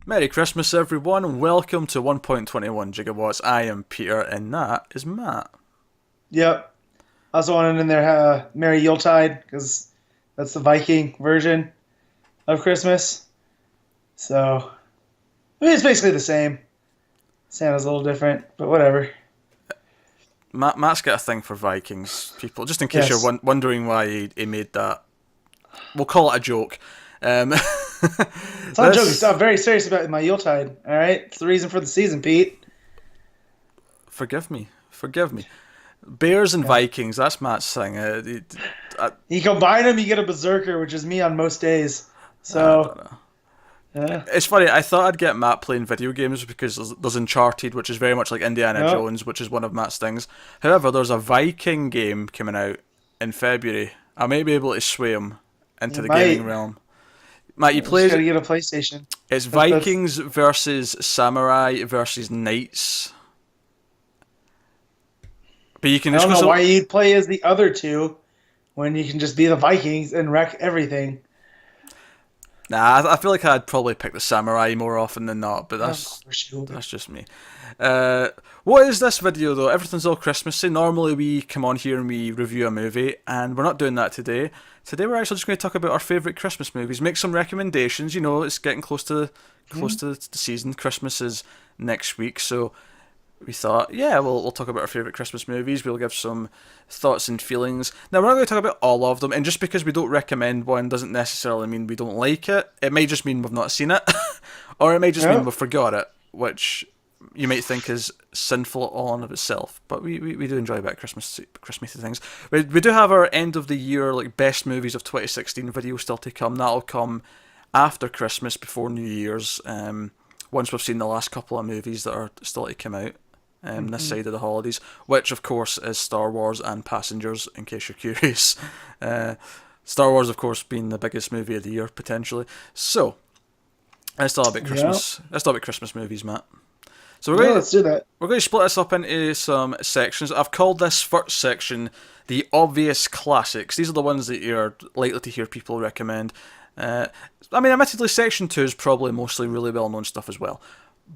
Merry Christmas, everyone, and welcome to 1.21 Gigawatts. I am Peter, and that is Matt. Yep. I also wanted in there Merry Yuletide because that's the Viking version of Christmas. So, I mean, it's basically the same. Santa's a little different, but whatever. Matt's got a thing for Vikings, people. Just in case you're Yes. wondering why he made that, we'll call it a joke. Um, It's not a joke. I'm very serious about my Yuletide, all right? It's the reason for the season, Pete. Forgive me, forgive me. Bears and Yeah. Vikings, that's Matt's thing. You combine them, you get a berserker, which is me on most days. I don't So, know. yeah. It's funny, I thought I'd get Matt playing video games because there's Uncharted, which is very much like Indiana No. Jones, which is one of Matt's things. However, there's a Viking game coming out in February. I may be able to sway him into You the might. gaming realm. Matt, you Just play. gotta get a PlayStation. It's That's Vikings versus Samurai versus Knights. But you can I don't know why exclusively. you'd play as the other two when you can just be the Vikings and wreck everything. Nah, I feel like I'd probably pick the Samurai more often than not, but Of that's course you would. that's just me. What is this video though? Everything's all Christmassy. Normally we come on here and we review a movie, and we're not doing that today. Today we're actually just going to talk about our favourite Christmas movies, make some recommendations. You know, it's getting close to the season. Christmas is next week, so we thought, yeah, we'll talk about our favourite Christmas movies. We'll give some thoughts and feelings. Now, we're not going to talk about all of them, and just because we don't recommend one doesn't necessarily mean we don't like it. It may just mean we've not seen it, or it may just mean Yeah. we've forgot it, which you might think is sinful all in of itself. But we do enjoy a bit of Christmassy things. We do have our end of the year, like, best movies of 2016 video still to come. That'll come after Christmas, before New Year's, once we've seen the last couple of movies that are still to come out this side of the holidays, which of course is Star Wars and Passengers, in case you're curious. Uh, Star Wars, of course, being the biggest movie of the year potentially. So let's talk about Yeah. Christmas. Let's talk about Christmas movies, Matt. So Yeah, let's do that. we're going to split this up into some sections. I've called this first section the obvious classics. These are the ones that you're likely to hear people recommend. Uh, I mean, admittedly, section 2 is probably mostly really well known stuff as well.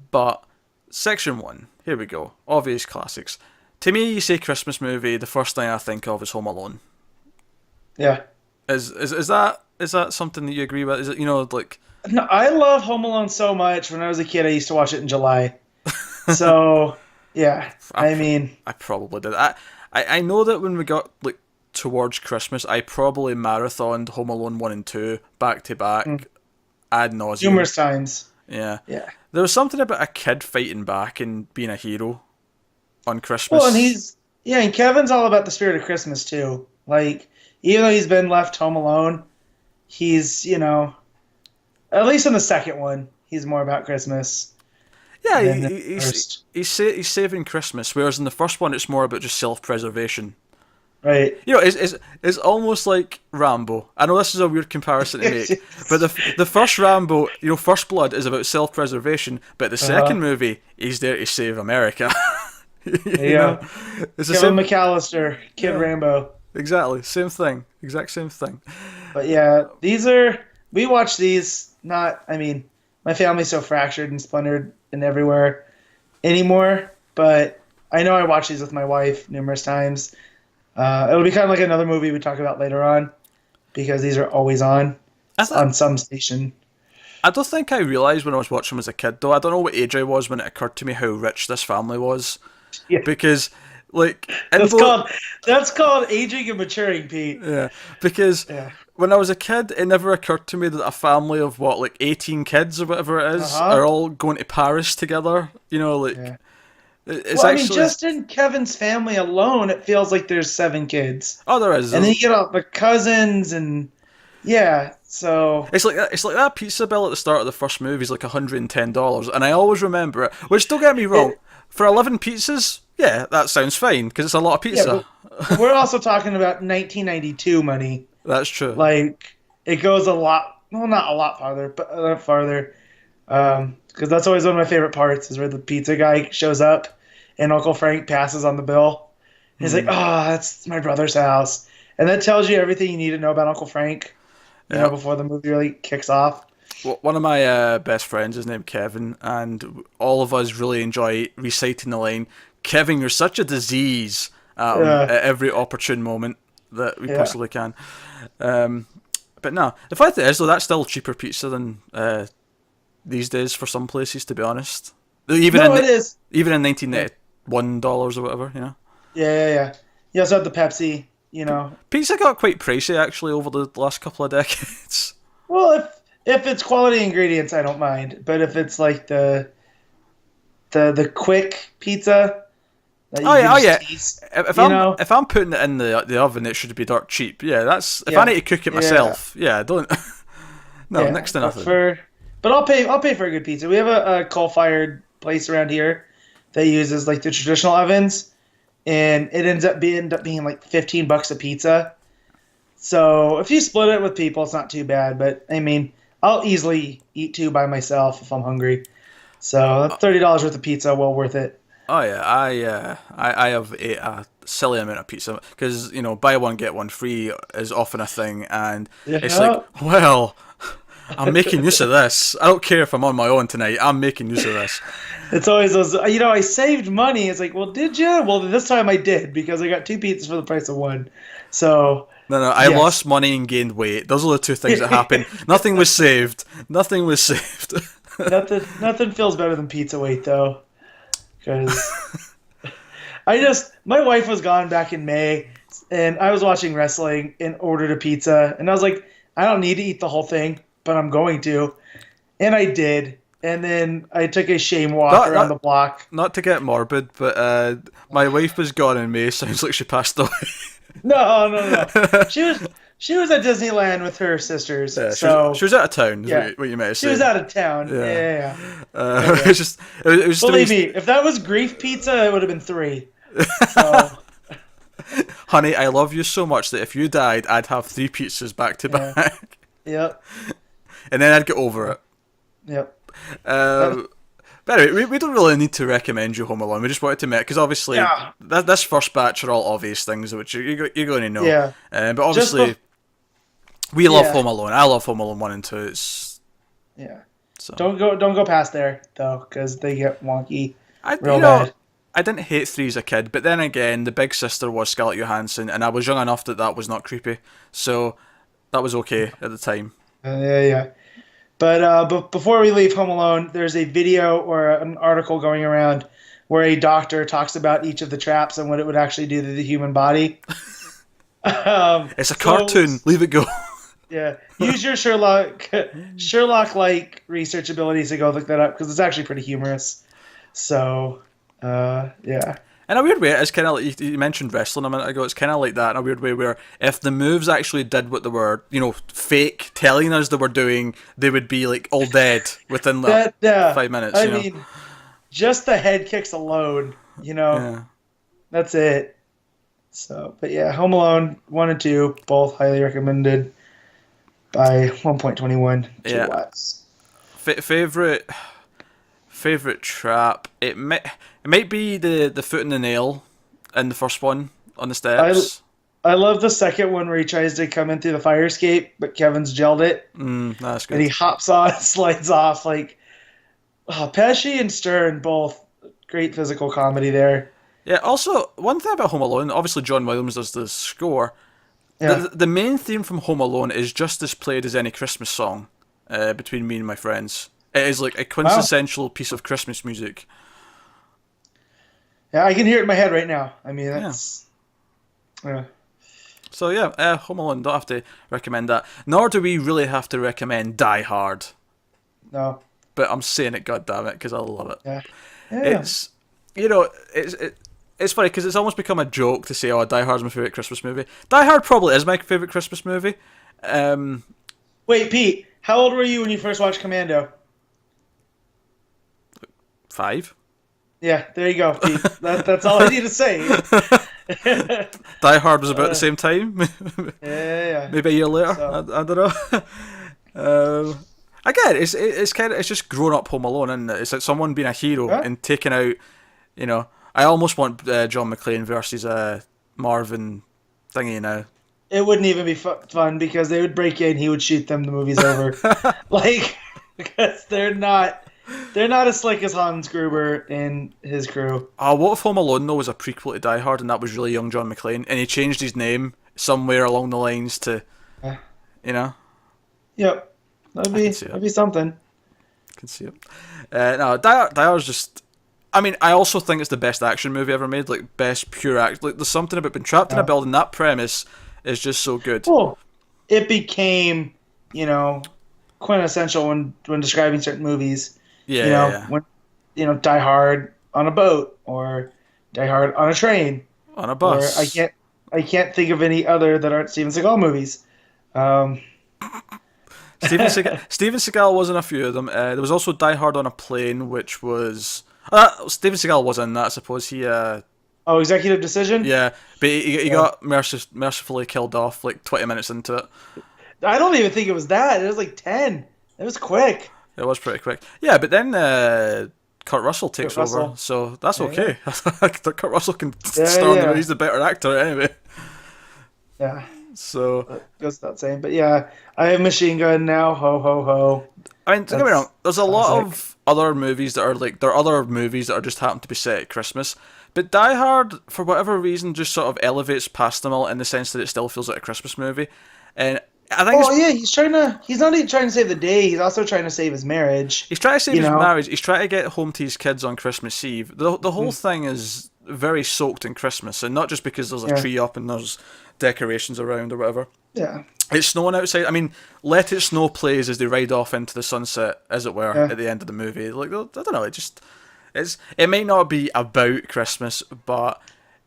But section 1, here we go. Obvious classics. To me, you say Christmas movie, the first thing I think of is Home Alone. Yeah. Is that something that you agree with? Is it, like. No, I love Home Alone so much. When I was a kid, I used to watch it in July. So, yeah. I mean, I probably did. I know that when we got like towards Christmas, I probably marathoned Home Alone 1 and 2 back to back ad nauseum. numerous times. Yeah. Yeah. There was something about a kid fighting back and being a hero on Christmas. Well, and Kevin's all about the spirit of Christmas too. Like, even though he's been left home alone, he's, at least in the second one, he's more about Christmas Yeah, than the he's first. he's saving Christmas, whereas in the first one it's more about just self-preservation. Right. It's almost like Rambo. I know this is a weird comparison to make, but the first Rambo, First Blood is about self-preservation, but the second movie, he's there to save America. Yeah. It's the Kevin same. McAllister, Kid Yeah. Rambo. Exactly, same thing, exact same thing. But yeah, we watch these, my family's so fractured and splintered and everywhere anymore, but I know I watch these with my wife numerous times. It'll be kind of like another movie we talk about later on because these are always on I, th- on some station. I don't think I realised when I was watching them as a kid, though. I don't know what age I was when it occurred to me how rich this family was. Yeah. Because, like, in That's both- called that's called aging and maturing, Pete. Yeah, because Yeah. when I was a kid, it never occurred to me that a family of, 18 kids or whatever it is, Uh-huh. are all going to Paris together. Yeah. It's Well, actually. just in Kevin's family alone, it feels like there's 7 kids. Oh, there is. And then you get all the cousins and yeah, so It's like that pizza bill at the start of the first movie is like $110, and I always remember it. Which, don't get me wrong, for 11 pizzas, yeah, that sounds fine because it's a lot of pizza. but we're also talking about 1992 money. That's true. Like, it goes a lot, well, not a lot farther, but a lot farther. Because that's always one of my favorite parts is where the pizza guy shows up and Uncle Frank passes on the bill. And he's like, oh, that's my brother's house. And that tells you everything you need to know about Uncle Frank, Yeah. before the movie really kicks off. One of my best friends is named Kevin, and all of us really enjoy reciting the line, "Kevin, you're such a disease," Yeah, at every opportune moment that we yeah. possibly can. Um, but no, the fact is, though, that's still cheaper pizza than these days for some places, to be honest. Even No, in it is. even in Yeah, $19 or whatever, you know. yeah. You also have the Pepsi. You know, Pizza got quite pricey actually over the last couple of decades. well, if it's quality ingredients, I don't mind. But if it's like the quick pizza that Oh you yeah, can oh just yeah. taste, If you I'm know, if I'm putting it in the oven, it should be dirt cheap. Yeah, that's if I yeah, need to cook it yeah, myself. Yeah, don't. No, yeah. next to nothing. But I'll pay for a good pizza. We have a coal fired place around here that uses like the traditional ovens, and it ends up being like $15 a pizza. So if you split it with people, it's not too bad. But I mean, I'll easily eat two by myself if I'm hungry. So that's $30 worth of pizza, well worth it. Oh yeah, I have a silly amount of pizza because buy one get one free is often a thing, and it's like, Yeah. well, I'm making use of this. I don't care if I'm on my own tonight. I'm making use of this. It's always those, I saved money. It's like, well, did you? Well, this time I did because I got two pizzas for the price of one. So, No, I yes. lost money and gained weight. Those are the two things that happened. Nothing was saved. Nothing was saved. Nothing feels better than pizza weight though, because my wife was gone back in May, and I was watching wrestling and ordered a pizza, and I was like, I don't need to eat the whole thing, but I'm going to, and I did, and then I took a shame walk Not, around not, the block. not to get morbid, but my wife was gone in May. Sounds like she passed away. No, no, no. She was at Disneyland with her sisters, Yeah, she so was out of town. Is yeah, what you meant to she was say. out of town. Yeah, Yeah. yeah, yeah. It's just it was just Believe me, if that was grief pizza, it would have been three. So honey, I love you so much that if you died, I'd have three pizzas back to yeah, back, yep, and then I'd get over it. yep. Uh, but anyway, we don't really need to recommend you Home Alone. We just wanted to make because obviously Yeah, this first batch are all obvious things which you're going to know. yeah. But Just obviously bef- we love yeah, Home Alone. I love Home Alone 1 and 2. It's yeah. so Don't go past there though, because they get wonky I real bad. I didn't hate 3 as a kid, but then again, the big sister was Scarlett Johansson, and I was young enough that that was not creepy, so that was okay at the time. Yeah, yeah. But before we leave Home Alone, there's a video or an article going around where a doctor talks about each of the traps and what it would actually do to the human body. It's a So cartoon. Leave it go. yeah, use your Sherlock-like research abilities to go look that up because it's actually pretty humorous. So, yeah, In a weird way, it's kind of like you mentioned wrestling a minute ago. It's kind of like that in a weird way, where if the moves actually did what they were, fake telling us they were doing, they would be like all dead within like that yeah. 5 minutes. I mean, just the head kicks alone, Yeah. that's it. So, but yeah, Home Alone 1 and 2 both highly recommended by 1.21 Yeah. gigawatts. Favorite trap. It might be the foot in the nail in the first one on the steps. I love the second one where he tries to come in through the fire escape, but Kevin's gelled it, That's and he good. hops on, slides off. Like, Pesci and Stern both great physical comedy there. Yeah. Also, one thing about Home Alone, obviously John Williams does the score. Yeah. The main theme from Home Alone is just as played as any Christmas song between me and my friends. It is like a Wow. quintessential piece of Christmas music. Yeah, I can hear it in my head right now. I mean, Yeah. that's. Yeah. So yeah, Home Alone, don't have to recommend that. Nor do we really have to recommend Die Hard. No. But I'm saying it, goddammit, because I love it. Yeah. Yeah. It's, it's funny because it's almost become a joke to say, "Oh, Die Hard's my favorite Christmas movie." Die Hard probably is my favorite Christmas movie. Um, Wait, Pete, how old were you when you first watched Commando? 5. Yeah, there you go, Pete. That's all I need to say. Die Hard was about the Uh, same time, yeah. maybe a year later. So, I don't know. Again, it's just grown up Home Alone, and it's like someone being a hero yeah. and taking out. I almost want John McClane versus Marvin thingy now. It wouldn't even be fun because they would break in, he would shoot them, the movie's over. Like, because they're not as slick as Hans Gruber and his crew. What if Home Alone though was a prequel to Die Hard and that was really young John McClane and he changed his name somewhere along the lines to, Uh, you know, yep, that'd I be can see it. that'd be something. I can see it. No, Die Hard's just. I mean, I also think it's the best action movie ever made. Like best pure act. Like there's something about being trapped in a Yeah. building. That premise is just so good. Well, it became, quintessential when describing certain movies. Yeah, yeah. When Die Hard on a boat or Die Hard on a train, On a or bus. I can't think of any other that aren't Steven Seagal movies. Um, Steven Seagal was in a few of them. There was also Die Hard on a Plane, which was Steven Seagal was in that. I suppose he. Executive Decision. Yeah, but he Yeah. got mercifully killed off like 20 minutes into it. I don't even think it was that. It was like 10. It was quick. It was pretty quick. Yeah, but then Kurt Russell takes Kurt over, Russell. so that's Yeah, okay. Kurt Russell can Yeah, star in the yeah. movie. He's the better actor anyway. Yeah, So that goes without saying. But yeah, I have Machine Gun now. Ho ho ho. I mean, don't get me That's wrong. There's a lot classic. of other movies that are like there are other movies that are just happen to be set at Christmas, but Die Hard, for whatever reason, just sort of elevates past them all in the sense that it still feels like a Christmas movie, and I think Oh yeah, he's not even trying to save the day. He's also trying to save his marriage. he's trying to save You his know? marriage. He's trying to get home to his kids on Christmas Eve. The whole thing is very soaked in Christmas, and not just because there's a Yeah. tree up and there's decorations around or whatever. Yeah. It's snowing outside. I mean, Let It Snow plays as they ride off into the sunset, as it were, Yeah. at the end of the movie. Like, I don't know. It may not be about Christmas, but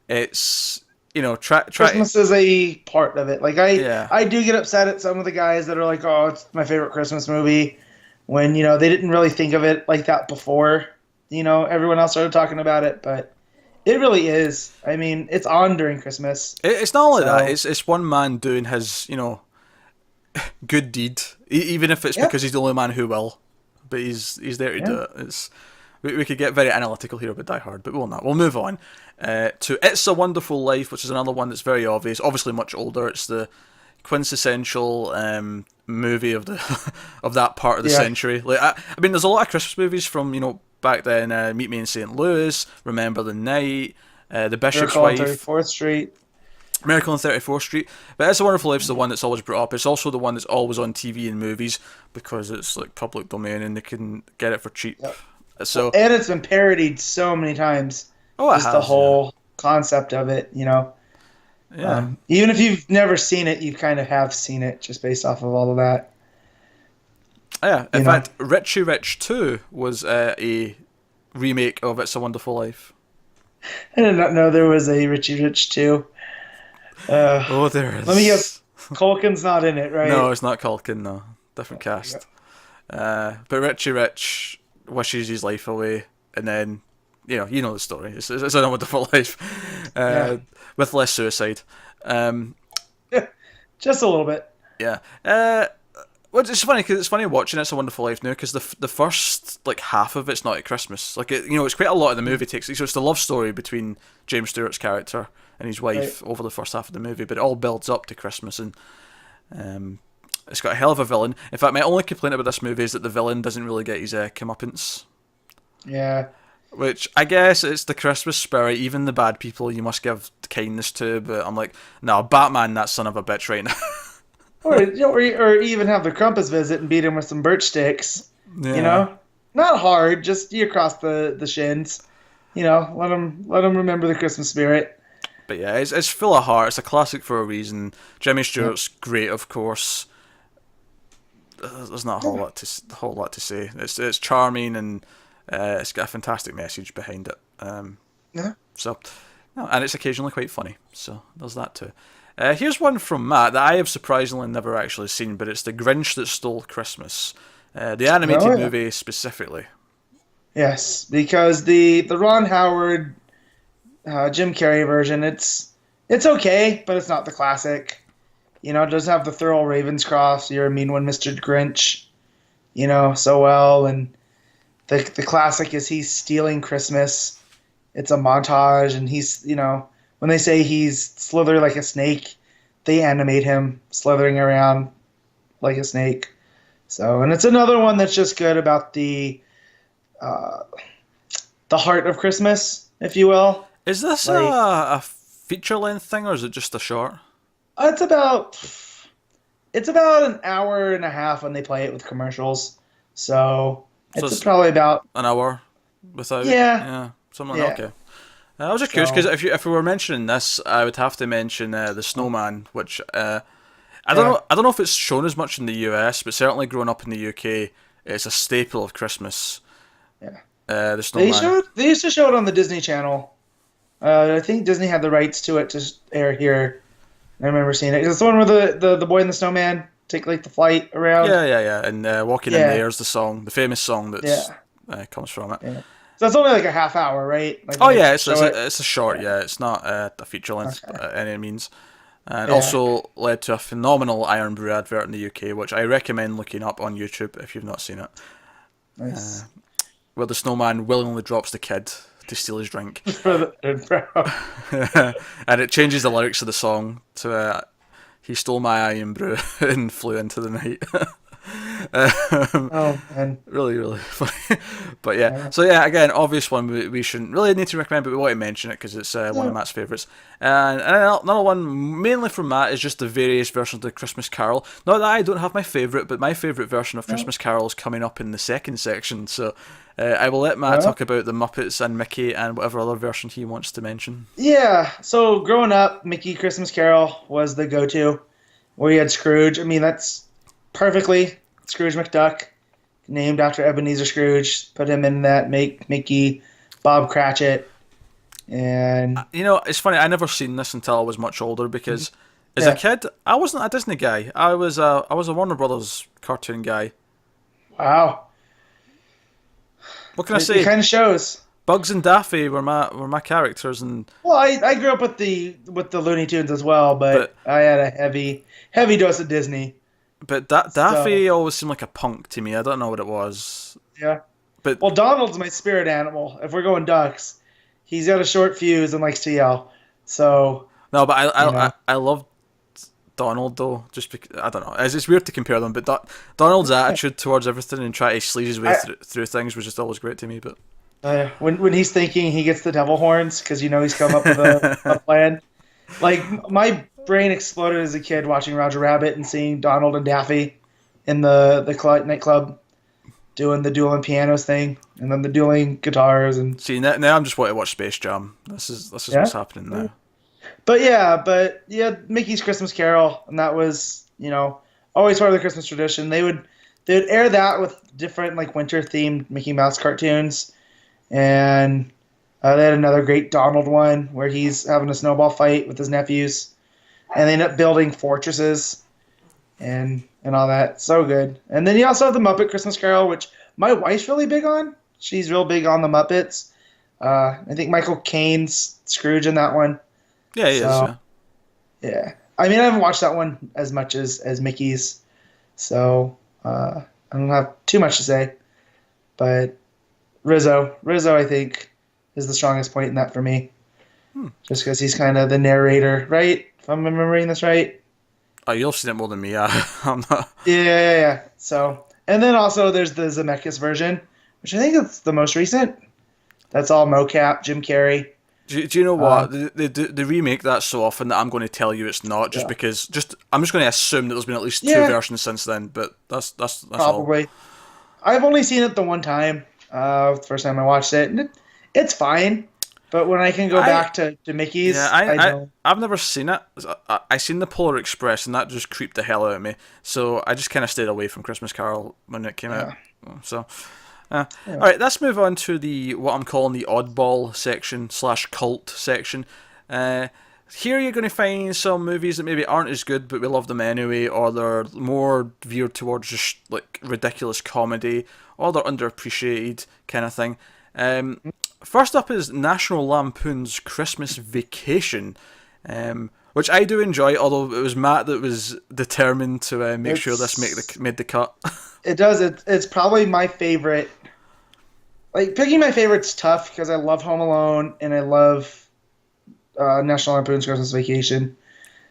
it's try. Christmas is a part of it. Like Yeah. I do get upset at some of the guys that are like, "Oh, it's my favorite Christmas movie," when they didn't really think of it like that before. Everyone else started talking about it, but it really is. I mean, it's on during Christmas. It's not only So- that. It's one man doing his good deed, even if it's Yeah. because he's the only man who will. But he's there to do it. We could get very analytical here about Die Hard, but we will not. We'll move on to It's a Wonderful Life, which is another one that's very obvious. Obviously, much older. It's the quintessential movie of the of that part of the Yeah. century. Like, I mean, there's a lot of Christmas movies from back then. Meet Me in St. Louis, Remember the Night, The Bishop's Miracle on Wife. 34th Street. Miracle on 34th Street. But It's a Wonderful Life is the one that's always brought up. It's also the one that's always on TV and movies because it's like public domain and they can get it for cheap. Yep. So, And it's been parodied so many times. oh, it Just has, the whole concept of it, yeah. Even if you've never seen it, you kind of have seen it just based off of all of that. Yeah. In you know. fact, Richie Rich 2 was a remake of It's a Wonderful Life. I did not know there was a Richie Rich too. Oh, there is. Let me guess. Colkin's not in it, right? No, it's not Culkin, no. Different cast. But Richie Rich wishes his life away, and then, you know the story. It's a wonderful life. With less suicide. Just a little bit. Yeah. Well, it's funny because it's funny watching It's a Wonderful Life now because the first like half of it's not at Christmas. Like it's quite a lot of the movie takes. So it's the love story between James Stewart's character and his wife over the first half of the movie, but it all builds up to Christmas and it's got a hell of a villain. In fact, my only complaint about this movie is that the villain doesn't really get his comeuppance. Yeah. Which I guess it's the Christmas spirit. Even the bad people you must give kindness to, but I'm like, no, Batman, that son of a bitch right now. Or even have the Krampus visit and beat him with some birch sticks. Yeah. Not hard, just across the shins. Let him remember the Christmas spirit. But yeah, it's full of heart. It's a classic for a reason. Jimmy Stewart's great, of course. There's not a whole lot to say. It's charming and it's got a fantastic message behind it. Yeah. So, no, and it's occasionally quite funny. So there's that too. Here's one from Matt that I have surprisingly never actually seen, but it's The Grinch That Stole Christmas, the animated movie specifically. Yes, because the Ron Howard, Jim Carrey version, it's okay, but it's not the classic. It doesn't have the Thurl Ravenscroft, You're a Mean One, Mr. Grinch, so well. And the classic is he's stealing Christmas. It's a montage, and he's, when they say he's slithery like a snake, they animate him slithering around like a snake. So, and it's another one that's just good about uh, the heart of Christmas, if you will. Is this Like, a feature length thing or is it just a short? it's about it's about an hour and a half when they play it with commercials. So So it's it's probably about an hour without, yeah, yeah, something like yeah. that. Okay. I was just curious because So if we were mentioning this, I would have to mention the Snowman, which yeah, I don't know if it's shown as much in the US, but certainly growing up in the UK, it's a staple of Christmas. yeah. The Snowman. They used to show it on the Disney Channel. I think Disney had the rights to it to air here. I remember seeing it. It's the one where the boy and the snowman take like the flight around. Yeah, and Walking in the Yeah, Air is the song, the famous song that's yeah, comes from it. yeah. So it's only like a half hour, right? Like Oh when they yeah, show it. it's a short. Yeah. Yeah, it's not a feature length Okay. by any means. And Yeah. also led to a phenomenal Iron Brew advert in the UK, which I recommend looking up on YouTube if you've not seen it, Nice. where the snowman willingly drops the kid to steal his drink, For the, and it changes the lyrics of the song to "He stole my iron brew and flew into the night." oh man. Really funny. But yeah, Yeah. so yeah, again, obvious one we shouldn't really need to recommend, but we want to mention it because it's one of Yeah. Matt's favourites. And another one, mainly from Matt, is just the various versions of the Christmas Carol. Not that I don't have my favourite, but my favourite version of Christmas Carol is coming up in the second section. So I will let Matt Yeah. talk about the Muppets and Mickey and whatever other version he wants to mention. Yeah. So growing up, Mickey Christmas Carol was the go-to. Where you had Scrooge. I mean, that's perfectly Scrooge McDuck, named after Ebenezer Scrooge. Put him in that. Make Mickey Bob Cratchit, and You know, it's funny. I never seen this until I was much older because, as a yeah. kid, I wasn't a Disney guy. I was a Warner Brothers cartoon guy. Wow. What can I It say? kind of shows. Bugs and Daffy were my characters, and Well, I grew up with the Looney Tunes as well, but but I had a heavy dose of Disney. So Daffy always seemed like a punk to me. I don't know what it was, yeah. but Well, Donald's my spirit animal. If we're going ducks, he's got a short fuse and likes to yell. So no, but you know, I love Donald though. Just because I don't know, it's weird to compare them, but Donald's attitude towards everything and try to sleaze his way I, through things was just always great to me. But when he's thinking, he gets the devil horns because he's come up with a plan. Like my brain exploded as a kid watching Roger Rabbit and seeing Donald and Daffy in the nightclub doing the dueling pianos thing, and then the dueling guitars and see now I'm just wanting to watch Space Jam. This is yeah. what's happening now. But yeah, Mickey's Christmas Carol, and that was always part of the Christmas tradition. They would air that with different like winter themed Mickey Mouse cartoons, and they had another great Donald one where he's having a snowball fight with his nephews, and they end up building fortresses and all that. So good. And then you also have the Muppet Christmas Carol, which my wife's really big on. She's real big on the Muppets. I think Michael Caine's Scrooge in that one. Yeah, he is. So Yeah. yeah, I mean I haven't watched that one as much as Mickey's, so I don't have too much to say. But Rizzo, I think, is the strongest point in that for me. Just because he's kind of the narrator, right? If I'm remembering this right. Oh, you've seen it more than me. I'm not. Yeah. So, and then also there's the Zemeckis version, which I think is the most recent. That's all mocap, Jim Carrey. Do you know what they remake that so often that I'm going to tell you it's not just Yeah. because I'm just going to assume that there's been at least two Yeah. versions since then. But that's all. Probably. I've only seen it the one time. The first time I watched it, and it's fine. But when I can go back to Mickey's, Yeah, I know. I've never seen it. I seen the Polar Express and that just creeped the hell out of me. So I just kind of stayed away from Christmas Carol when it came out. So. All right, let's move on to the what I'm calling the oddball section / cult section. Here you're going to find some movies that maybe aren't as good, but we love them anyway, or they're more veered towards just like ridiculous comedy, or they're underappreciated kind of thing. First up is National Lampoon's Christmas Vacation, which I do enjoy, although it was Matt that was determined to make sure this made the cut. It does. It's probably my favorite. Like picking my favorite's tough because I love Home Alone and I love National Lampoon's Christmas Vacation.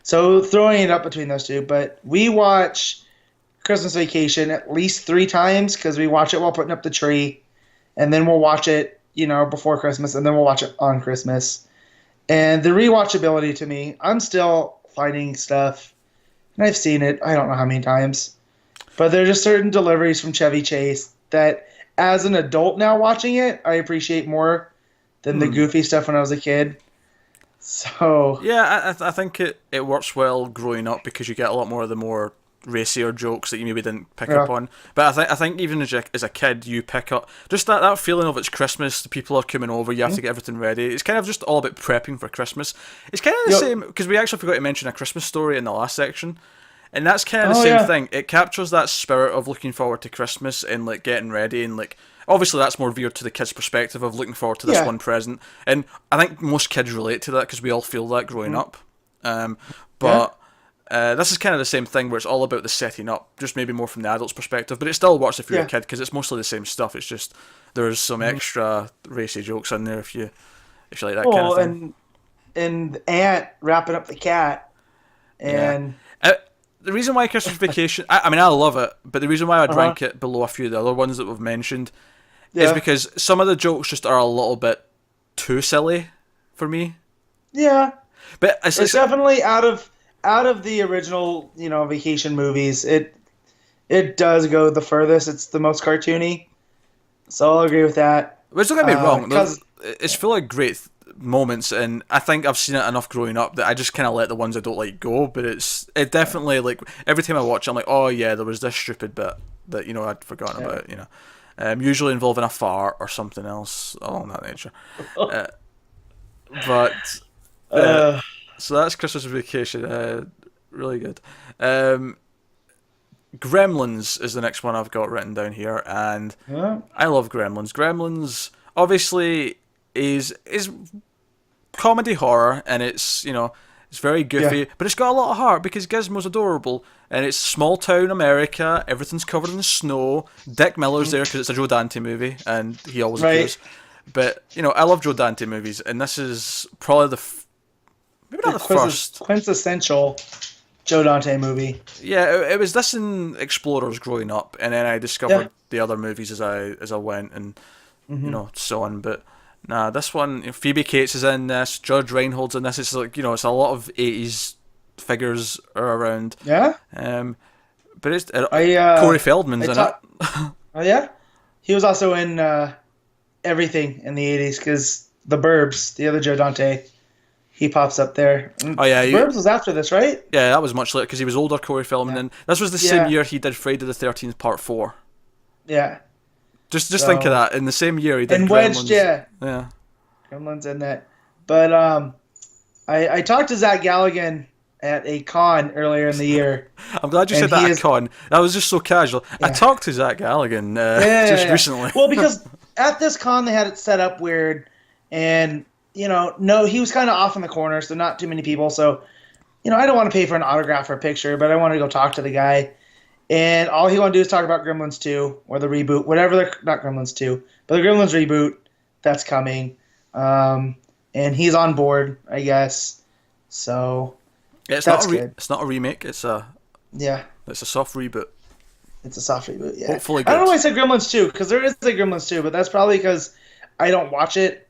So throwing it up between those two, but we watch Christmas Vacation at least 3 times because we watch it while putting up the tree, and then we'll watch it, before Christmas, and then we'll watch it on Christmas. And the rewatchability to me, I'm still finding stuff, and I've seen it, I don't know how many times, but there are just certain deliveries from Chevy Chase that, as an adult now watching it, I appreciate more than the goofy stuff when I was a kid. So Yeah, I think it works well growing up because you get a lot more of the more racier jokes that you maybe didn't pick up on. But I think even as a kid, you pick up just that feeling of it's Christmas, the people are coming over, you have to get everything ready. It's kind of just all about prepping for Christmas. It's kind of the same, because we actually forgot to mention A Christmas Story in the last section. And that's kind of the same thing. It captures that spirit of looking forward to Christmas and like getting ready, and like obviously that's more veered to the kid's perspective of looking forward to this one present. And I think most kids relate to that because we all feel that growing up. But this is kind of the same thing where it's all about the setting up, just maybe more from the adult's perspective. But it still works if you're a kid because it's mostly the same stuff. It's just there's some extra racy jokes in there if you like that kind of thing. And the aunt wrapping up the cat, and the reason why Christmas Vacation, I mean, I love it, but the reason why I'd rank it below a few of the other ones that we've mentioned is because some of the jokes just are a little bit too silly for me. Yeah, but it's definitely out of the original, Vacation movies. It does go the furthest. It's the most cartoony, so I'll agree with that. But don't get me wrong, it's full of great moments, and I think I've seen it enough growing up that I just kind of let the ones I don't like go. But it definitely, like, every time I watch it, I'm like, oh yeah, there was this stupid bit that I'd forgotten about. Usually involving a fart or something else along that nature. So that's Christmas Vacation. Really good. Gremlins is the next one I've got written down here, and I love Gremlins. Gremlins obviously is comedy horror, and it's it's very goofy, but it's got a lot of heart because Gizmo's adorable, and it's small town America. Everything's covered in snow. Dick Miller's there because it's a Joe Dante movie, and he always appears. But I love Joe Dante movies, and this is probably maybe not the first quintessential Joe Dante movie. Yeah, it was this in Explorers growing up, and then I discovered the other movies as I went, and so on. But nah, this one, Phoebe Cates is in this, Judge Reinhold's in this. It's like it's a lot of 80s figures are around. Yeah. But it's Corey Feldman's in it. Oh yeah, he was also in everything in the 80s because The Burbs, the other Joe Dante. He pops up there. Oh yeah, Burbs was after this, right? Yeah, that was much later because he was older, Corey Feldman. And this was the same year he did Friday the 13th Part 4. Yeah. Just think of that. In the same year he did and Gremlins. Wedged, yeah. Gremlins in that. But I talked to Zach Galligan at a con earlier in the year. I'm glad you said that at a con. That was just so casual. Yeah. I talked to Zach Galligan recently. Well, because at this con they had it set up weird, and no, he was kind of off in the corner, so not too many people. So, I don't want to pay for an autograph or a picture, but I wanted to go talk to the guy. And all he wanted to do is talk about Gremlins 2 or the reboot, whatever. Not Gremlins 2, but the Gremlins reboot that's coming. And he's on board, I guess. So it's good. It's not a remake. It's a soft reboot. It's a soft reboot. Yeah. Hopefully, good. I don't know why I said Gremlins 2 because there is a Gremlins 2, but that's probably because I don't watch it.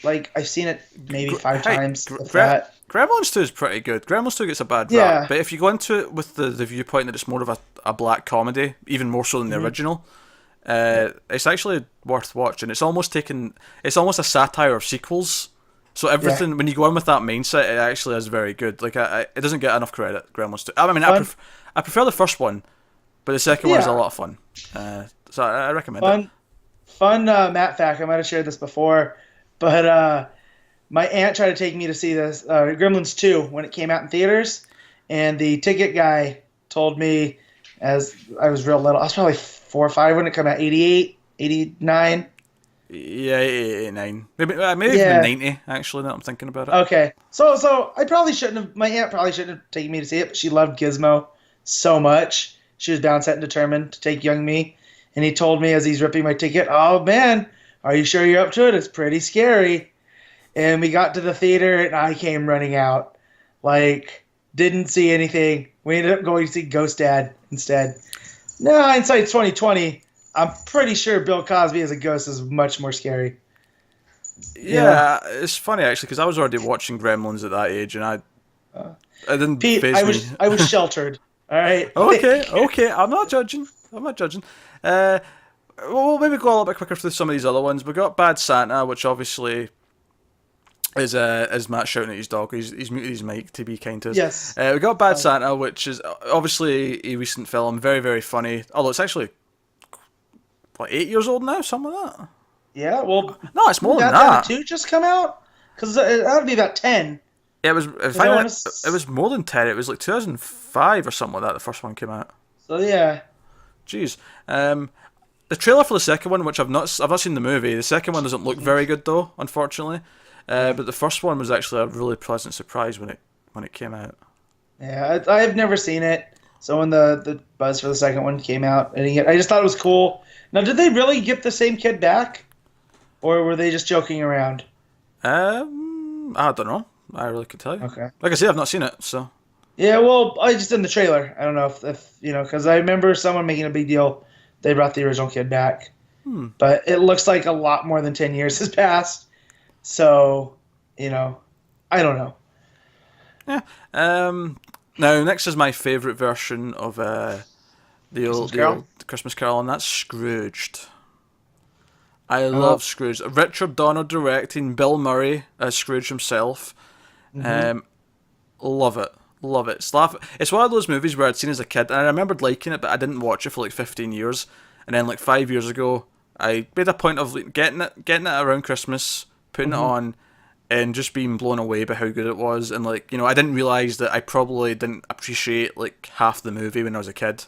Like, I've seen it maybe 5 times. Gremlins 2 is pretty good. Gremlins 2 gets a bad rap, but if you go into it with the viewpoint that it's more of a black comedy, even more so than the original, it's actually worth watching. It's almost a satire of sequels. So everything, when you go in with that mindset, it actually is very good. Like, it doesn't get enough credit, Gremlins 2. I mean, I prefer the first one, but the second one is a lot of fun. So I recommend it. Fun Matt fact, I might have shared this before, but my aunt tried to take me to see this Gremlins 2 when it came out in theaters, and the ticket guy told me, as I was real little, I was probably 4 or 5 when it came out, 88, 89. Yeah, 89. Maybe even 90, actually, now I'm thinking about it. Okay. So my aunt probably shouldn't have taken me to see it, but she loved Gizmo so much. She was bound, set, and determined to take young me. And he told me as he's ripping my ticket, "Oh, man, are you sure you're up to it? It's pretty scary." And we got to the theater, and I came running out. Like, didn't see anything. We ended up going to see Ghost Dad instead. No, hindsight's 2020. I'm pretty sure Bill Cosby as a ghost is much more scary. You know, Yeah, it's funny actually because I was already watching Gremlins at that age, and it didn't Pete, phase me. I was sheltered. All right. Okay, okay, I'm not judging. I'm not judging. Uh, we'll maybe go a little bit quicker through some of these other ones. We got Bad Santa, which obviously is Matt shouting at his dog. He's muted his mic to be kind to us. Yes. We got Bad Santa, which is obviously a recent film, very very funny. Although it's actually what 8 years old now, something like that. Yeah. Well, No, it's more than that that. two just come out because that would be about 10. It was. I wanna It was more than 10. It was like 2005 or something like that. The first one came out. So yeah. Jeez. The trailer for the second one, which I've not seen the movie. The second one doesn't look very good though, unfortunately. But the first one was actually a really pleasant surprise when it came out. Yeah, I've never seen it. So when the buzz for the second one came out, I just thought it was cool. Now, did they really get the same kid back, or were they just joking around? I don't know. I really could tell you. Okay. Like I say, I've not seen it, so. Yeah, well, I just in the trailer. I don't know if because I remember someone making a big deal. They brought the original kid back, but it looks like a lot more than 10 years has passed. So, I don't know. Yeah. Now, next is my favourite version of the old Christmas Carol, and that's Scrooged. I love Scrooge. Richard Donner directing, Bill Murray as Scrooge himself. Love it. Love it. It's one of those movies where I'd seen as a kid, and I remembered liking it, but I didn't watch it for like 15 years. And then like 5 years ago, I made a point of like, getting it around Christmas, putting it on, and just being blown away by how good it was. And like, I didn't realise that I probably didn't appreciate like half the movie when I was a kid.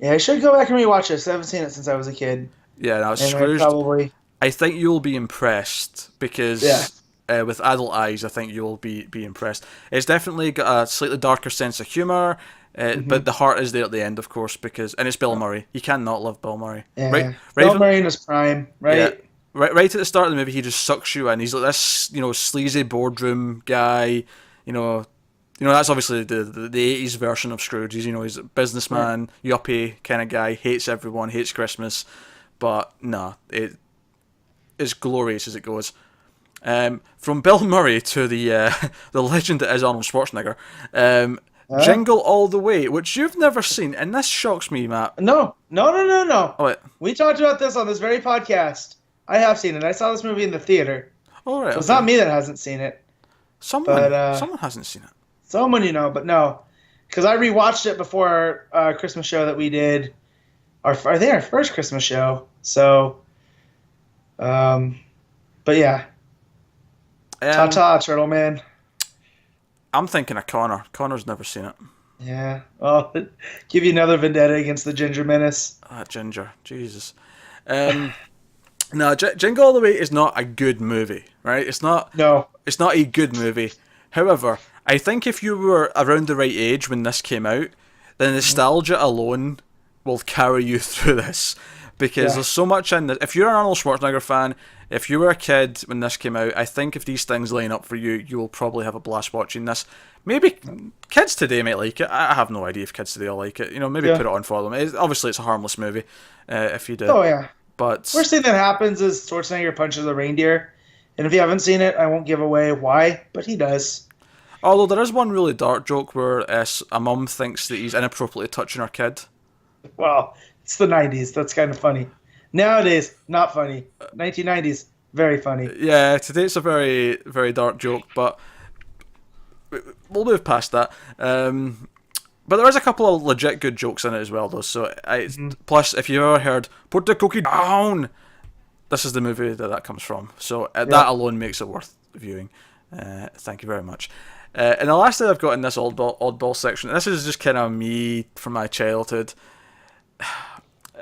Yeah, I should go back and rewatch this. I haven't seen it since I was a kid. Yeah, now And Scrooge. I think you'll be impressed because with adult eyes, I think you'll be impressed. It's definitely got a slightly darker sense of humour, but the heart is there at the end, of course, and it's Bill Murray. You cannot love Bill Murray. Yeah. Right, Bill Murray in his prime, right? Yeah, right at the start of the movie, he just sucks you in. He's like this, sleazy boardroom guy. That's obviously the 80s version of Scrooge. He's a businessman, yuppie kind of guy, hates everyone, hates Christmas. But nah, it is glorious as it goes. From Bill Murray to the legend that is Arnold Schwarzenegger, Jingle All the Way, which you've never seen, and this shocks me, Matt. No. Oh, wait. We talked about this on this very podcast. I have seen it. I saw this movie in the theater. All right. So it's not me that hasn't seen it. Someone hasn't seen it. Someone but no, because I rewatched it before our Christmas show that we did. I think our first Christmas show. So, but yeah. Ta-ta, Turtle Man. I'm thinking of Connor. Connor's never seen it. Yeah. Well, give you another vendetta against the Ginger Menace. Ah, Ginger. Jesus. No, Jingle All the Way is not a good movie, right? It's not. No. It's not a good movie. However, I think if you were around the right age when this came out, the nostalgia alone will carry you through this. Because there's so much in this. If you're an Arnold Schwarzenegger fan, if you were a kid when this came out, I think if these things line up for you, you will probably have a blast watching this. Maybe kids today might like it. I have no idea if kids today will like it. Maybe put it on for them. Obviously, it's a harmless movie, if you do. Oh, yeah. But worst thing that happens is Schwarzenegger punches a reindeer. And if you haven't seen it, I won't give away why, but he does. Although there is one really dark joke where a mum thinks that he's inappropriately touching her kid. Well, it's the 90s. That's kind of funny. Nowadays, not funny. 1990s, very funny. Yeah, today it's a very, very dark joke, but we'll move past that. But there is a couple of legit good jokes in it as well, though. So, plus, if you've ever heard "Put the cookie down," this is the movie that comes from. So that alone makes it worth viewing. Thank you very much. And the last thing I've got in this oddball section, this is just kind of me from my childhood.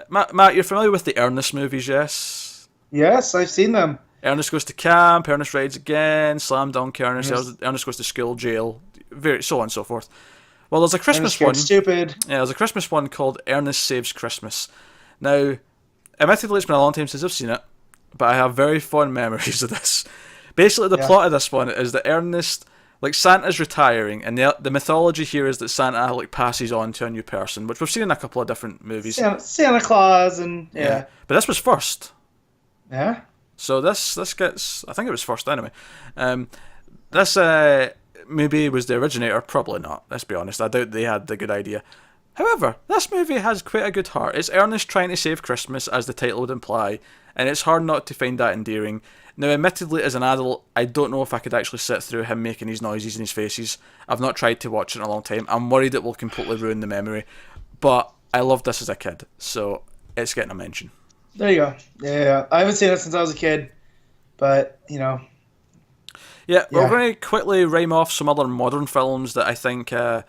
Matt, you're familiar with the Ernest movies, yes? Yes, I've seen them. Ernest Goes to Camp, Ernest Rides Again, Slam Dunk Ernest, Ernest Goes to School, Jail, so on and so forth. Well, there's a Christmas one. Stupid. Yeah, there's a Christmas one called Ernest Saves Christmas. Now, admittedly, it's been a long time since I've seen it, but I have very fond memories of this. Basically, the plot of this one is that Ernest like Santa's retiring, and the mythology here is that Santa like passes on to a new person, which we've seen in a couple of different movies. Santa Claus and Yeah, but this was first. yeah. So this gets, I think it was first anyway. This movie was the originator, probably not. Let's be honest. I doubt they had the good idea. However, this movie has quite a good heart. It's Ernest trying to save Christmas, as the title would imply, and it's hard not to find that endearing. Now, admittedly, as an adult, I don't know if I could actually sit through him making these noises and his faces. I've not tried to watch it in a long time. I'm worried it will completely ruin the memory. But I loved this as a kid, so it's getting a mention. There you go. Yeah. I haven't seen it since I was a kid, but Yeah, we're going to quickly rhyme off some other modern films that I think, are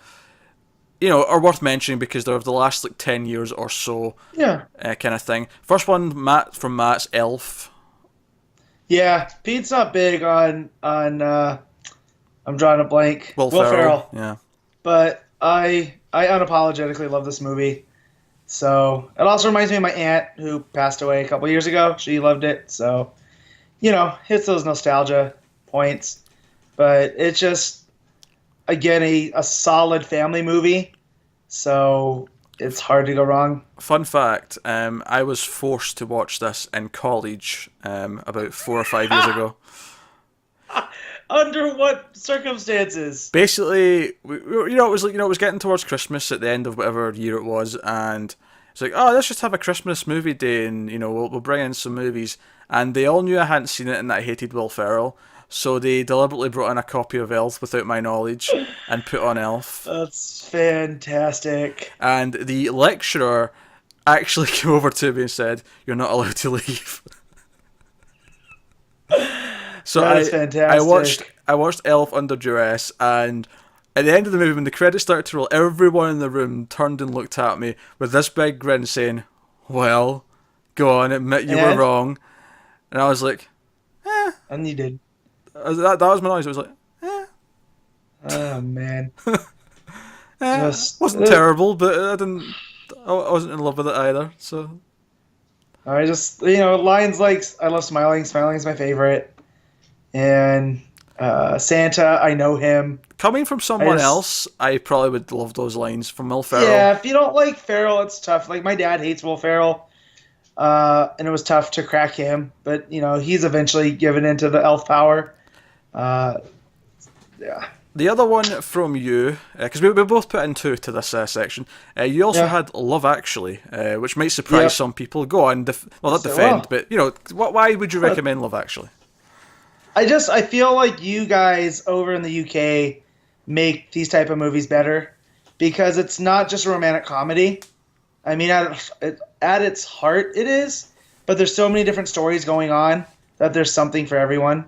worth mentioning because they're of the last 10 years or so. Yeah. Kind of thing. First one, Matt's Elf. Yeah, Pete's not big on I'm drawing a blank. Will Ferrell. Yeah. But I unapologetically love this movie. So it also reminds me of my aunt who passed away a couple years ago. She loved it. So, hits those nostalgia points. But it's just, again, a solid family movie. So it's hard to go wrong. Fun fact, I was forced to watch this in college about 4 or 5 years ago. Under what circumstances? Basically, it was getting towards Christmas at the end of whatever year it was, and it's like, oh, let's just have a Christmas movie day, and we'll bring in some movies. And they all knew I hadn't seen it and that I hated Will Ferrell, so they deliberately brought in a copy of Elf without my knowledge and put on Elf. That's fantastic. And the lecturer actually came over to me and said, "You're not allowed to leave." So That's fantastic. I watched Elf under duress, and at the end of the movie, when the credits started to roll, everyone in the room turned and looked at me with this big grin saying, "Well, go on, admit you were wrong." And I was like, "Eh." And you did. That was my noise. I was like, "Eh." Oh, man. Wasn't terrible, but I wasn't in love with it either, so. I just, lines like, I love smiling. Smiling is my favorite. And Santa, I know him. Coming from someone else, I probably would love those lines from Will Ferrell. Yeah, if you don't like Ferrell, it's tough. Like, my dad hates Will Ferrell, and it was tough to crack him. But, he's eventually given into the elf power. Yeah. The other one from you, because we both put in two to this section, you also had Love Actually, which might surprise some people. Go on, not defend, but, why would you recommend Love Actually? I feel like you guys over in the UK make these type of movies better because it's not just a romantic comedy. I mean, at its heart, it is, but there's so many different stories going on that there's something for everyone.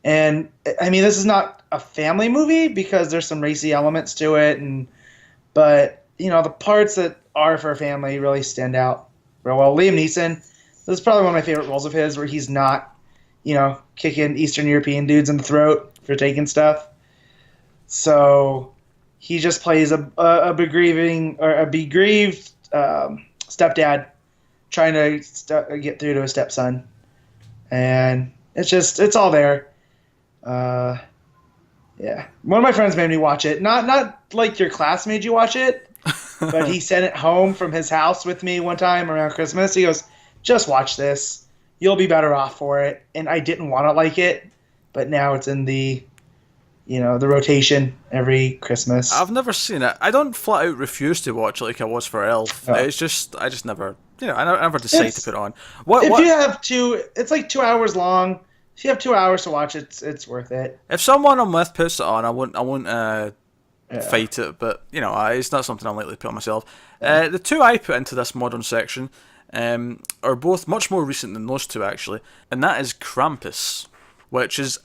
And I mean, this is not a family movie because there's some racy elements to it, but the parts that are for a family really stand out real well. Liam Neeson, this is probably one of my favorite roles of his, where he's not, kicking Eastern European dudes in the throat for taking stuff. So he just plays a beggrieved stepdad trying to get through to his stepson, and it's all there. Yeah, one of my friends made me watch it. Not like your class made you watch it, but he sent it home from his house with me one time around Christmas. He goes, "Just watch this. You'll be better off for it." And I didn't want to like it, but now it's in the rotation every Christmas. I've never seen it. I don't flat out refuse to watch it like I was for Elf. Oh. It's just I just never, I never decide to put it on. You have it's like 2 hours long. If you have 2 hours to watch it, it's worth it. If someone I'm with puts it on, I won't fight it, but it's not something I'm likely to put on myself. The two I put into this modern section are both much more recent than those two actually, and that is Krampus, which is,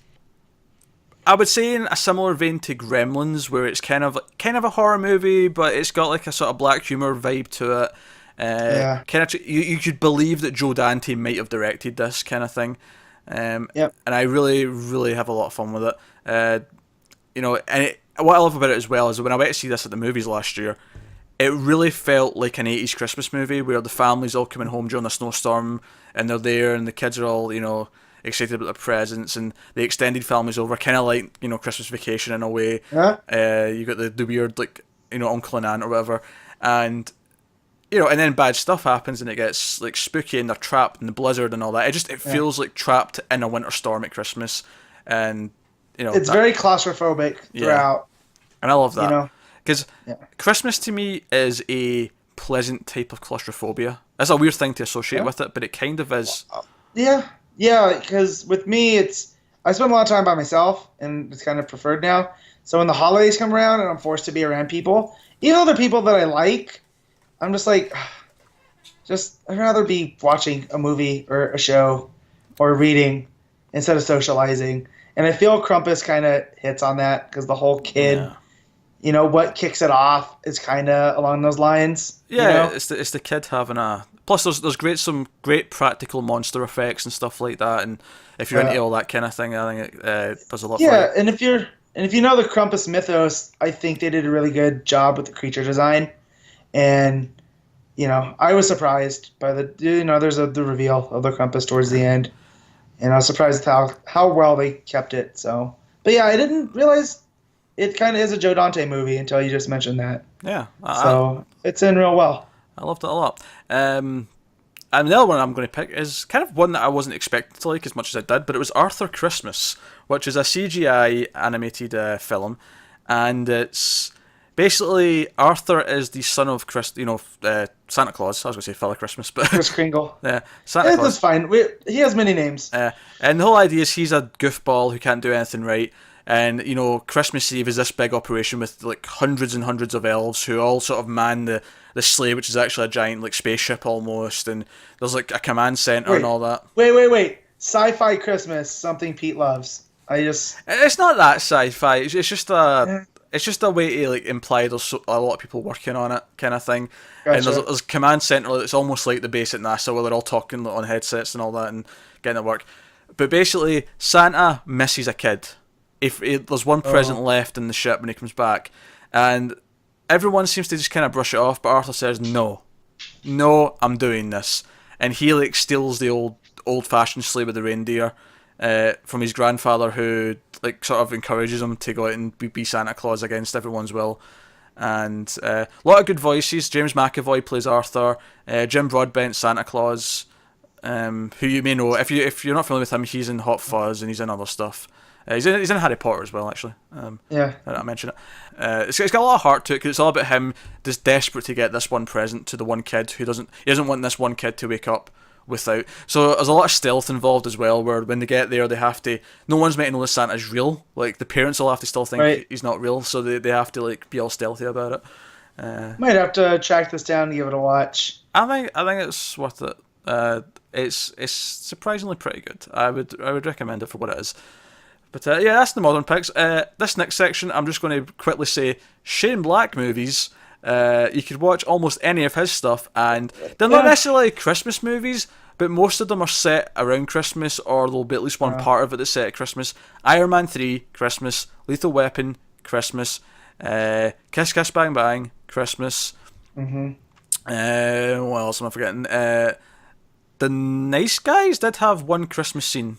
I would say, in a similar vein to Gremlins, where it's kind of a horror movie, but it's got like a sort of black humor vibe to it. You could believe that Joe Dante might have directed this kind of thing. And I really, really have a lot of fun with it. What I love about it as well is that when I went to see this at the movies last year, it really felt like an 80s Christmas movie where the family's all coming home during a snowstorm and they're there and the kids are all, excited about their presents, and the extended family's over, kind of like, you know, Christmas Vacation in a way. Yeah. You got the weird, like, you know, uncle and aunt or whatever, and you know, and then bad stuff happens and it gets like spooky and they're trapped in the blizzard and all that. It feels like trapped in a winter storm at Christmas, and you know, it's very claustrophobic throughout. And I love that, you know, because Christmas to me is a pleasant type of claustrophobia. That's a weird thing to associate with it, but it kind of is. Yeah, because with me, I spend a lot of time by myself, and it's kind of preferred now. So when the holidays come around and I'm forced to be around people, even though they're people that I like, I'm just like, I'd rather be watching a movie or a show or reading instead of socializing. And I feel Krampus kind of hits on that because the whole kid, you know, what kicks it off is kind of along those lines. Yeah, you know? it's the kid having a. Plus, there's some great practical monster effects and stuff like that. And if you're into all that kind of thing, I think it does a lot. Yeah, and if you know the Krampus mythos, I think they did a really good job with the creature design. And, you know, I was surprised by there's the reveal of the Krampus towards the end. And I was surprised how well they kept it. So, but yeah, I didn't realize it kind of is a Joe Dante movie until you just mentioned that. Yeah. So it's in real well. I loved it a lot. And the other one I'm going to pick is kind of one that I wasn't expecting to like as much as I did, but it was Arthur Christmas, which is a CGI animated film. And it's basically, Arthur is the son of Santa Claus. I was going to say Father Christmas, but Kris Kringle. Yeah, Santa Claus. That's fine. He has many names. And the whole idea is he's a goofball who can't do anything right. And, you know, Christmas Eve is this big operation with, like, hundreds and hundreds of elves who all sort of man the sleigh, which is actually a giant, like, spaceship almost. And there's, like, a command center and all that. Wait. Sci-fi Christmas, something Pete loves. It's not that sci-fi. It's just a... It's just a way to like imply there's a lot of people working on it, kind of thing. Gotcha. And there's a command center that's almost like the base at NASA, where they're all talking on headsets and all that and getting it work. But basically, Santa misses a kid. If there's one present left in the ship when he comes back, and everyone seems to just kind of brush it off, but Arthur says no, I'm doing this, and he like steals the old-fashioned sleigh with the reindeer from his grandfather, who like sort of encourages him to go out and be Santa Claus against everyone's will. And a lot of good voices. James McAvoy plays Arthur. Jim Broadbent, Santa Claus, who you may know if you're not familiar with him. He's in Hot Fuzz and he's in other stuff. He's in Harry Potter as well, actually. I mention it. It's got a lot of heart to it because it's all about him just desperate to get this one present to the one kid who doesn't want this one kid to wake up without. So there's a lot of stealth involved as well, where when they get there, they have to. No one's meant to know that Santa's real. Like the parents will have to still think he's not real, so they have to like be all stealthy about it. Might have to track this down and give it a watch. I think it's worth it. It's surprisingly pretty good. I would recommend it for what it is. But yeah, that's the modern picks. This next section, I'm just going to quickly say Shane Black movies. You could watch almost any of his stuff, and they're not necessarily Christmas movies, but most of them are set around Christmas, or there'll be at least one part of it that's set at Christmas. Iron Man 3, Christmas. Lethal Weapon, Christmas. Kiss Kiss Bang Bang, Christmas. Mm-hmm. What else am I forgetting? The Nice Guys did have one Christmas scene.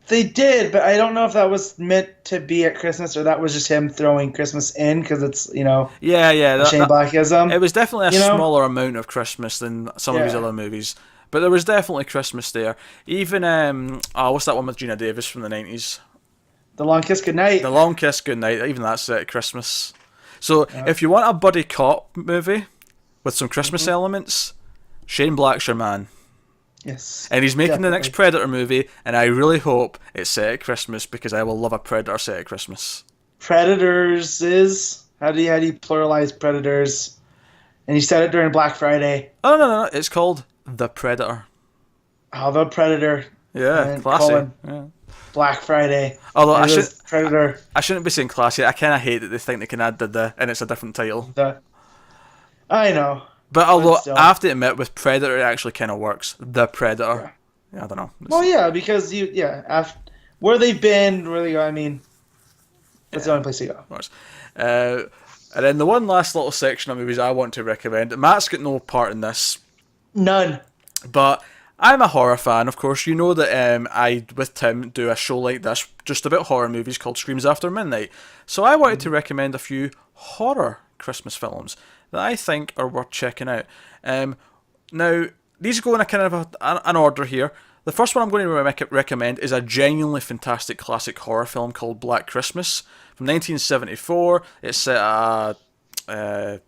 They did, but I don't know if that was meant to be at Christmas or that was just him throwing Christmas in because it's, Shane Blackism. It was definitely a smaller amount of Christmas than some of his other movies, but there was definitely Christmas there. Even, what's that one with Gina Davis from the 90s? The Long Kiss Goodnight. The Long Kiss Goodnight, even that's set at Christmas. So if you want a buddy cop movie with some Christmas elements, Shane Black's your man. Yes. And he's making the next Predator movie, and I really hope it's set at Christmas because I will love a Predator set at Christmas. Predators is? How do you pluralize Predators? And you said it during Black Friday. Oh, no. It's called The Predator. Oh, The Predator. Yeah, classy. Yeah. Black Friday. Although Predator. I shouldn't be saying classy. I kind of hate that they think they can add the and it's a different title. I know. But although I have to admit, with Predator, it actually kind of works. The Predator. Yeah, I don't know. Because where they've been, where they go, I mean, that's the only place to go. And then the one last little section of movies I want to recommend. Matt's got no part in this. None. But I'm a horror fan, of course. You know that I, with Tim, do a show like this just about horror movies called Screams After Midnight. So I wanted to recommend a few horror Christmas films that I think are worth checking out. Now, these go in a kind of an order here. The first one I'm going to recommend is a genuinely fantastic classic horror film called Black Christmas from 1974. It's set at a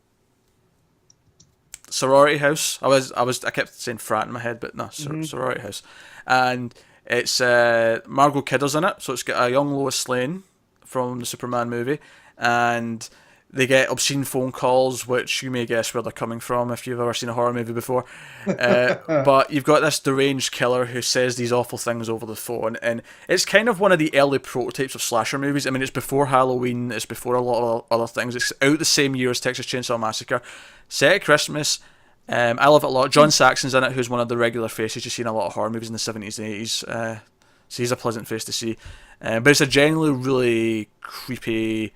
sorority house. I kept saying frat in my head, but no, sorority house. And it's Margot Kidder's in it, so it's got a young Lois Lane from the Superman movie, and they get obscene phone calls, which you may guess where they're coming from if you've ever seen a horror movie before. But you've got this deranged killer who says these awful things over the phone, and it's kind of one of the early prototypes of slasher movies. I mean, it's before Halloween, it's before a lot of other things. It's out the same year as Texas Chainsaw Massacre. Set at Christmas. I love it a lot. John Saxon's in it, who's one of the regular faces you see in a lot of horror movies in the 70s and 80s. So he's a pleasant face to see. But it's a genuinely really creepy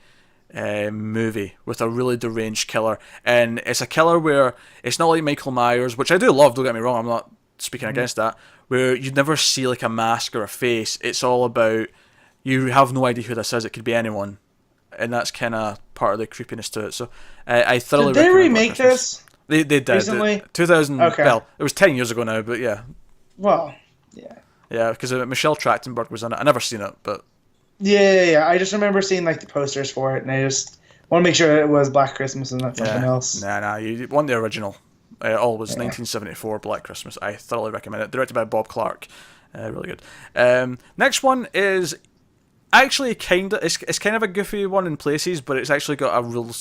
movie with a really deranged killer. And it's a killer where it's not like Michael Myers, which I do love, don't get me wrong, I'm not speaking against that, where you never see like a mask or a face. It's all about, you have no idea who this is, it could be anyone. And that's kind of part of the creepiness to it. So I thoroughly Did they recommend remake this? They did. Recently? 2000, Okay. well, it was 10 years ago now, but yeah. Well, yeah. Yeah, because Michelle Trachtenberg was in it. I never seen it, but... Yeah. I just remember seeing like the posters for it, and I just want to make sure it was Black Christmas and not something else. Nah, you want the original. Always 1974 Black Christmas. I thoroughly recommend it. Directed by Bob Clark. Really good. Next one is actually it's kind of a goofy one in places, but it's actually got a real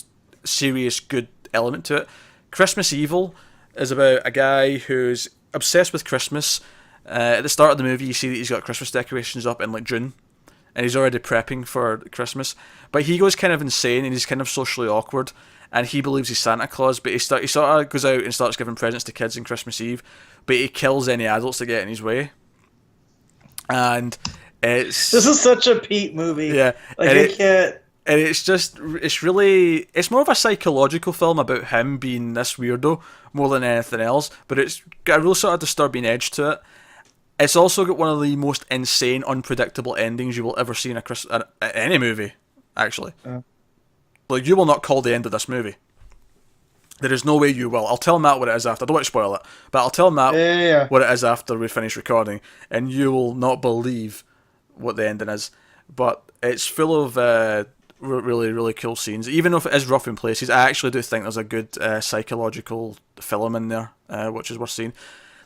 serious good element to it. Christmas Evil is about a guy who's obsessed with Christmas. At the start of the movie, you see that he's got Christmas decorations up in like June, and he's already prepping for Christmas. But he goes kind of insane, and he's kind of socially awkward, and he believes he's Santa Claus. But he sort of goes out and starts giving presents to kids on Christmas Eve, but he kills any adults that get in his way. And this is such a Pete movie. Yeah, like I can't. And it's more of a psychological film about him being this weirdo more than anything else, but it's got a real sort of disturbing edge to it. It's also got one of the most insane, unpredictable endings you will ever see in any movie, actually. Like, you will not call the end of this movie. There is no way you will. I'll tell Matt what it is after. I don't want to spoil it, but I'll tell Matt what it is after we finish recording, and you will not believe what the ending is. But it's full of really, really cool scenes. Even if it is rough in places, I actually do think there's a good psychological film in there, which is worth seeing.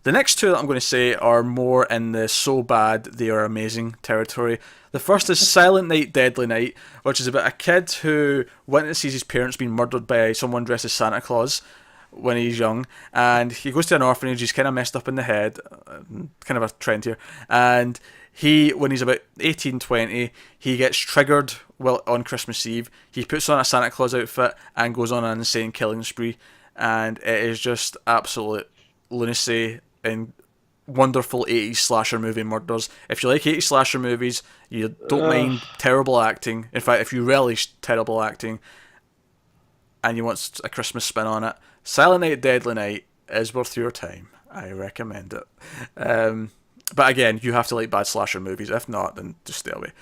The next two that I'm going to say are more in the so bad they are amazing territory. The first is Silent Night, Deadly Night, which is about a kid who witnesses his parents being murdered by someone dressed as Santa Claus when he's young, and he goes to an orphanage. He's kind of messed up in the head, kind of a trend here, and when he's about 18, 20, he gets triggered on Christmas Eve. He puts on a Santa Claus outfit and goes on an insane killing spree, and it is just absolute lunacy and wonderful 80s slasher movie murders. If you like 80s slasher movies, you don't mind terrible acting. In fact, if you relish terrible acting and you want a Christmas spin on it, Silent Night, Deadly Night is worth your time. I recommend it. But again, you have to like bad slasher movies. If not, then just stay away.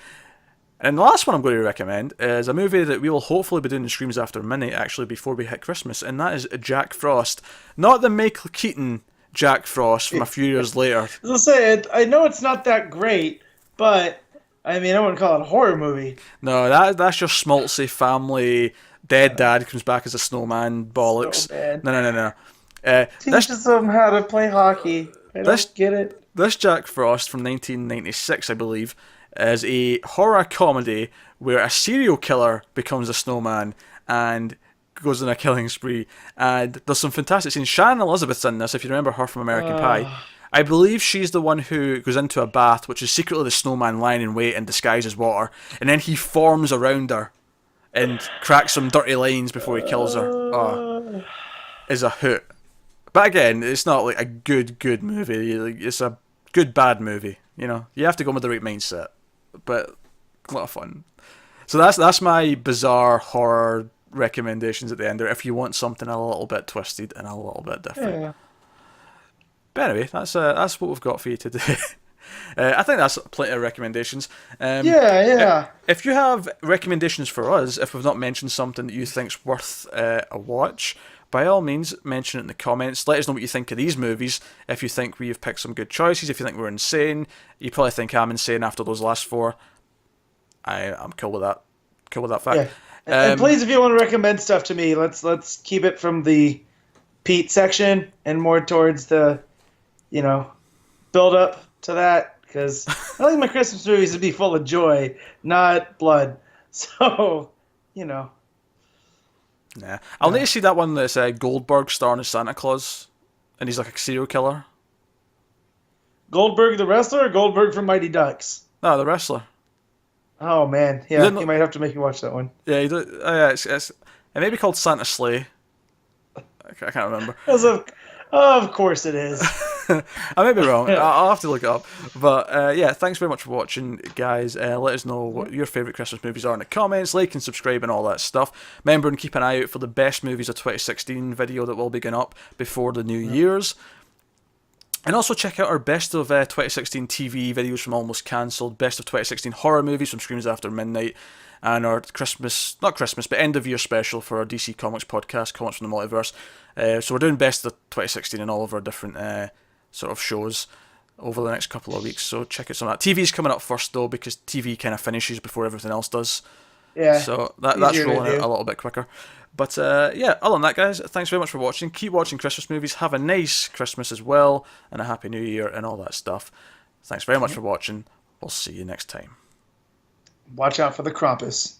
And the last one I'm going to recommend is a movie that we will hopefully be doing in Screams After Midnight, actually, before we hit Christmas, and that is Jack Frost. Not the Michael Keaton Jack Frost from a few years later. As I say, I know it's not that great, but I mean, I wouldn't call it a horror movie. No, that's your schmaltzy family. Dead dad comes back as a snowman bollocks. So No. Teaches them how to play hockey. I don't get it. This Jack Frost from 1996, I believe, is a horror comedy where a serial killer becomes a snowman and goes on a killing spree. And there's some fantastic scenes. Shannon Elizabeth's in this, if you remember her from American Pie. I believe she's the one who goes into a bath, which is secretly the snowman lying in wait and disguised as water, and then he forms around her and cracks some dirty lines before he kills her. Is a hoot. But again, it's not like a good movie. It's a good bad movie. You know, you have to go with the right mindset. But a lot of fun. So that's my bizarre horror recommendations at the end there. If you want something a little bit twisted and a little bit different. But anyway, that's what we've got for you today. I think that's plenty of recommendations. Yeah. If you have recommendations for us, if we've not mentioned something that you think's worth a watch, by all means, mention it in the comments. Let us know what you think of these movies. If you think we've picked some good choices, if you think we're insane, you probably think I'm insane after those last four. I'm cool with that. Cool with that fact. Yeah. And please, if you want to recommend stuff to me, let's keep it from the Pete section and more towards the, build up to that, because I like my Christmas movies to be full of joy, not blood. So, Nah. I'll need to see that one that's Goldberg starring as Santa Claus, and he's like a serial killer. Goldberg the wrestler or Goldberg from Mighty Ducks? No, the wrestler. Oh, man. Yeah, you might have to make me watch that one. Yeah, it may be called Santa Slay. I can't remember. Of course it is. I may be wrong. I'll have to look it up. But yeah, thanks very much for watching, guys. Let us know what your favourite Christmas movies are in the comments. Like and subscribe and all that stuff. Remember and keep an eye out for the best movies of 2016 video that will be going up before the New Year's. And also check out our best of 2016 TV videos from Almost Cancelled, best of 2016 horror movies from Screams After Midnight, and our end of year special for our DC Comics podcast, Comics from the Multiverse. So we're doing best of 2016 in all of our different sort of shows over the next couple of weeks. So check out some of that. TV's coming up first though, because TV kind of finishes before everything else does. Yeah. So that's rolling out a little bit quicker. But yeah, other than that, guys, thanks very much for watching. Keep watching Christmas movies. Have a nice Christmas as well, and a Happy New Year and all that stuff. Thanks very much for watching. We'll see you next time. Watch out for the Krampus.